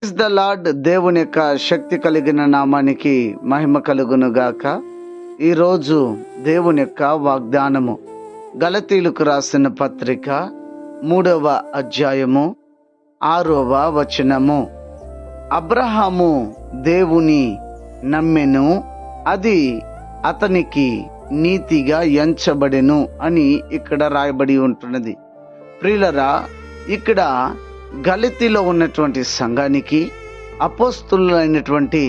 Praise the lord. దేవుని యొక్క శక్తి కలిగిన నామానికి మహిమ కలుగును గాక. ఈరోజు దేవుని యొక్క వాగ్దానము గలతీయులకు రాసిన పత్రిక 3వ అధ్యాయము 6వ వచనము. అబ్రహాము దేవుని నమ్మెను, అది అతనికి నీతిగా ఎంచబడెను అని ఇక్కడ రాయబడి ఉంటున్నది. ప్రియులరా, ఇక్కడ గలతీలో ఉన్నటువంటి సంఘానికి అపోస్తలులైనటువంటి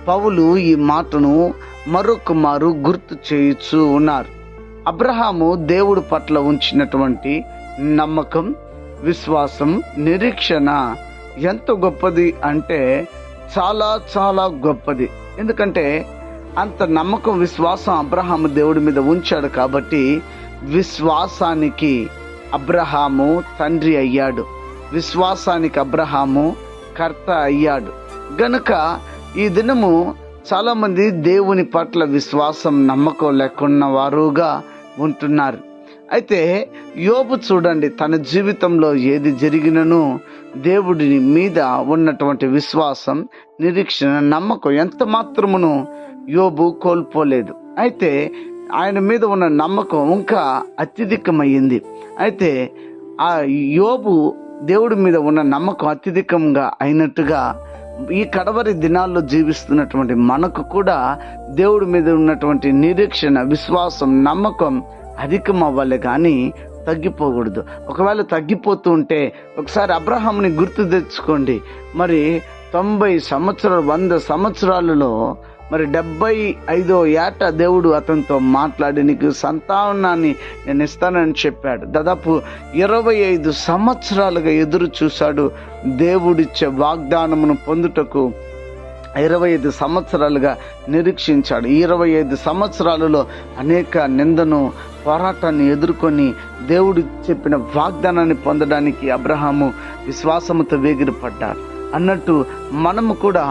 పౌలు ఈ మాటను మరొక మారు గుర్తు చేయుచూ ఉన్నారు. అబ్రహాము దేవుడి పట్ల ఉంచినటువంటి నమ్మకం, విశ్వాసం, నిరీక్షణ ఎంత గొప్పది అంటే చాలా చాలా గొప్పది. ఎందుకంటే అంత నమ్మకం, విశ్వాసం అబ్రహాము దేవుడి మీద ఉంచాడు కాబట్టి విశ్వాసానికి అబ్రహాము తండ్రి అయ్యాడు, విశ్వాసానికి అబ్రహాము కర్త అయ్యాడు. గనుక ఈ దినము చాలా మంది దేవుని పట్ల విశ్వాసం, నమ్మకం లేకున్న వారుగా ఉంటున్నారు. అయితే యోబు చూడండి, తన జీవితంలో ఏది జరిగినను దేవుడి మీద ఉన్నటువంటి విశ్వాసం, నిరీక్షణ, నమ్మకం ఎంత మాత్రమును యోబు కోల్పోలేదు. అయితే ఆయన మీద ఉన్న నమ్మకం ఇంకా అత్యధికమైంది. అయితే ఆ యోబు దేవుడి మీద ఉన్న నమ్మకం అత్యధికంగా అయినట్టుగా ఈ కడవరి దినాల్లో జీవిస్తున్నటువంటి మనకు కూడా దేవుడి మీద ఉన్నటువంటి నిరీక్షణ, విశ్వాసం, నమ్మకం అధికం అవ్వాలి కానీ తగ్గిపోకూడదు. ఒకవేళ తగ్గిపోతూ ఉంటే ఒకసారి అబ్రహాముని గుర్తు తెచ్చుకోండి. మరి 90 సంవత్సరాలు, 100 సంవత్సరాలలో మరి 75వ ఏట దేవుడు అతనితో మాట్లాడి నీకు సంతానాన్ని నేను ఇస్తానని చెప్పాడు. దాదాపు 25 సంవత్సరాలుగా ఎదురు చూశాడు దేవుడిచ్చే వాగ్దానమును పొందుటకు. 25 సంవత్సరాలుగా నిరీక్షించాడు. 25 సంవత్సరాలలో అనేక నిందను, పోరాటాన్ని ఎదుర్కొని దేవుడు చెప్పిన వాగ్దానాన్ని పొందడానికి అబ్రహాము విశ్వాసముతో వేగిరి పడ్డాడు. అన్నట్టు మనము కూడా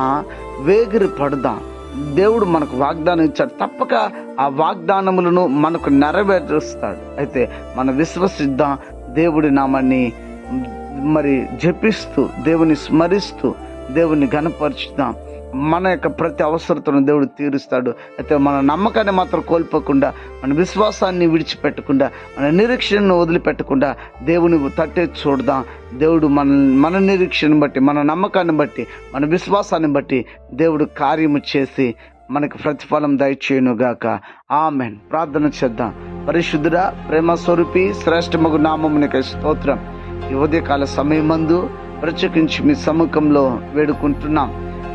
వేగిరి పడదాం. దేవుడు మనకు వాగ్దానం ఇచ్చాడు, తప్పక ఆ వాగ్దానములను మనకు నెరవేరుస్తాడు. అయితే మనం విశ్వసిద్దాం, దేవుడి నామాన్ని మరి జపిస్తూ, దేవుని స్మరిస్తూ, దేవుని ఘనపరుచుదాం. మన యొక్క ప్రతి అవసరతను దేవుడు తీరుస్తాడు. అయితే మన నమ్మకాన్ని మాత్రం కోల్పోకుండా, మన విశ్వాసాన్ని విడిచిపెట్టకుండా, మన నిరీక్షణను వదిలిపెట్టకుండా దేవుని తట్టే చూడదాం. దేవుడు మన నిరీక్షను బట్టి, మన నమ్మకాన్ని బట్టి, మన విశ్వాసాన్ని బట్టి దేవుడు కార్యము చేసి మనకు ప్రతిఫలం దయచేయునుగాక. ఆమెన్. ప్రార్థన చేద్దాం. పరిశుద్ధుడా, ప్రేమ స్వరూపి, శ్రేష్టమగు నామమునికై స్తోత్రం. ఈ ఉదయకాల సమయమందు ప్రత్యేకించి మీ సముఖంలో వేడుకుంటున్నాం.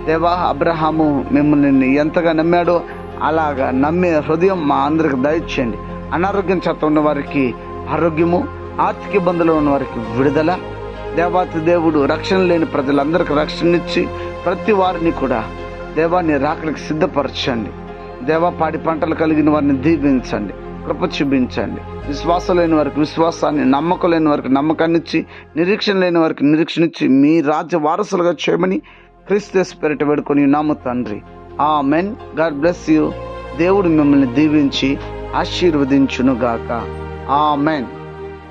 దేవా, అబ్రహాము మిమ్మల్ని ఎంతగా నమ్మాడో అలాగా నమ్మే హృదయం మా అందరికి దయచేయండి. అనారోగ్యం చేత ఉన్న వారికి ఆరోగ్యము, ఆర్థిక ఇబ్బందులు ఉన్న వారికి విడుదల. దేవాతి దేవుడు రక్షణ లేని ప్రజలందరికీ రక్షణ ఇచ్చి ప్రతి వారిని కూడా దేవా నీ రాకడికి సిద్ధపరచండి. దేవా, పాడి పంటలు కలిగిన వారిని దీవించండి, కృప చూపించండి. విశ్వాసం లేని వారికి విశ్వాసాన్ని, నమ్మకం లేని వారికి నమ్మకాన్ని ఇచ్చి, నిరీక్షణ లేని వారికి నిరీక్షణ ఇచ్చి మీ రాజ్య వారసులుగా చేయమని క్రీస్తు యేసు పేరిట వేడుకొని నామ తండ్రి. ఆమెన్. God bless you. దేవుడు మిమ్మల్ని దీవించి ఆశీర్వదించునుగాక. ఆమెన్.